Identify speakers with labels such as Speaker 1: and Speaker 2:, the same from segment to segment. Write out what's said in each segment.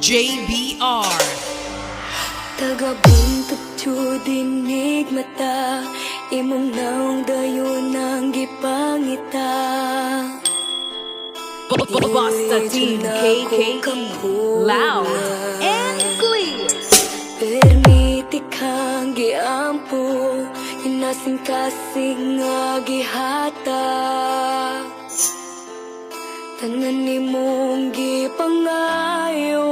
Speaker 1: JBR.
Speaker 2: Tagabuntog to dinig mata, imong naong dayon ang gipangita.
Speaker 1: Basta Team KKE, loud and clear.
Speaker 2: Permiti kang giampo, inasing-kasing nga gihata. Tanan nimong gipangayo.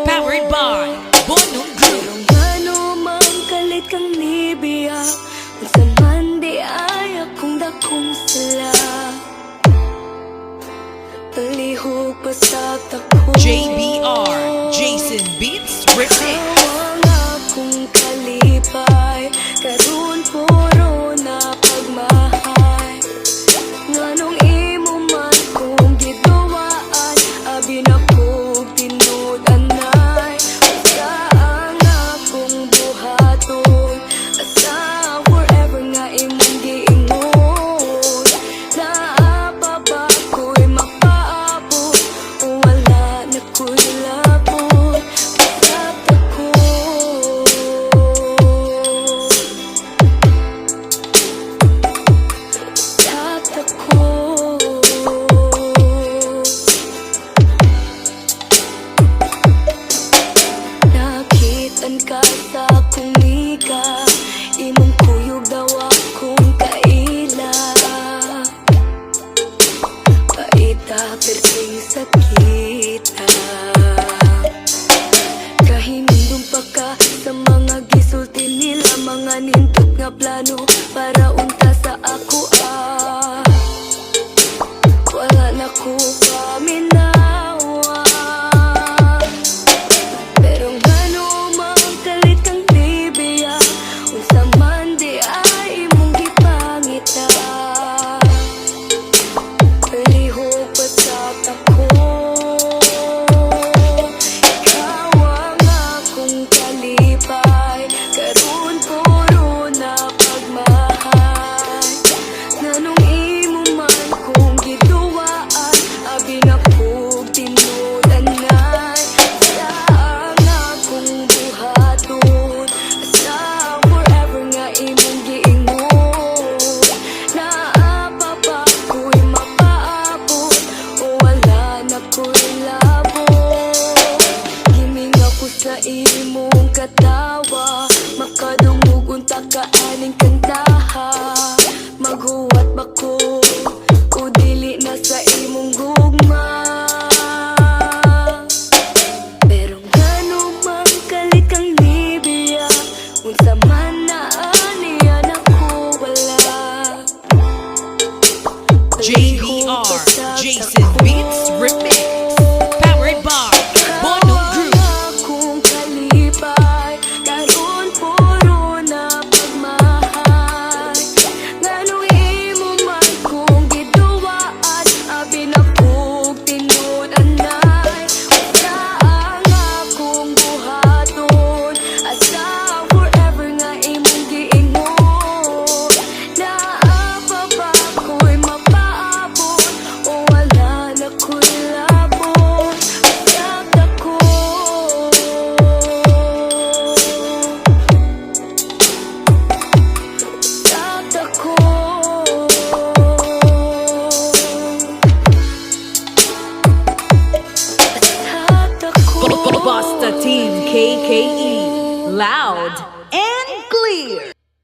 Speaker 1: Powered by Bonong Group.
Speaker 2: Pero ngano mang kalit kang nibiya, unsa man di ay akong dakong sala. Palihog pa sa tako.
Speaker 1: JBR, Jason Beats Remix.
Speaker 2: Ang akong kalipay, karon puro na pagmahay. Nganong imo man kong giduwaan, abi na kong tinud anay. Asa ang akong buhaton, asa forever nga imong giingon. Naapa ba ko'y mapaabot, o wala na ko'y labot. Pasat ako. Pasat ako. Nakitan ka sa akong ika, imong kuyog daw akong kaila. Paita perting sakita, kahimindong pa ka sa mga gisulti nila, mga nindot nga plano para unta sa ako wala na ko paminawa. Pero ngano mang kalit kang libiya, unsa man di ay imong gipangita. Palihog pa sa tako, ikaw ang akong kalipay, karon puro na pagmahay. Nganong imo man kong giduwaan, abi na kong tinudanay. Asa ang akong buhaton, asa forever nga imong giingon. Naapa ba ko'y mapaabot, o wala na ko'y labot. Giming ako sa imong katawa, makadungog unta ka aning kantaha. Maghuwat ba ko, o dili na sa imong gugma. Pero ngano mang kalit kang nibiya, unsa man na aniya na ko wala.
Speaker 1: JBR, Jason Beats Remix. Powered by Bonong Group.
Speaker 2: Akong kalipay, karon puro na pagmahay. Nganong imo man kong giduwaan, abi na kong tinud anay. Asa ang akong buhaton, asa forever nga imong giingon. Naapa ba ko'y mapaabot, o wala na ko'y labot. Pasat ako. Pasat ako. Pasat ako.
Speaker 1: Basta Team KKE, loud and clear.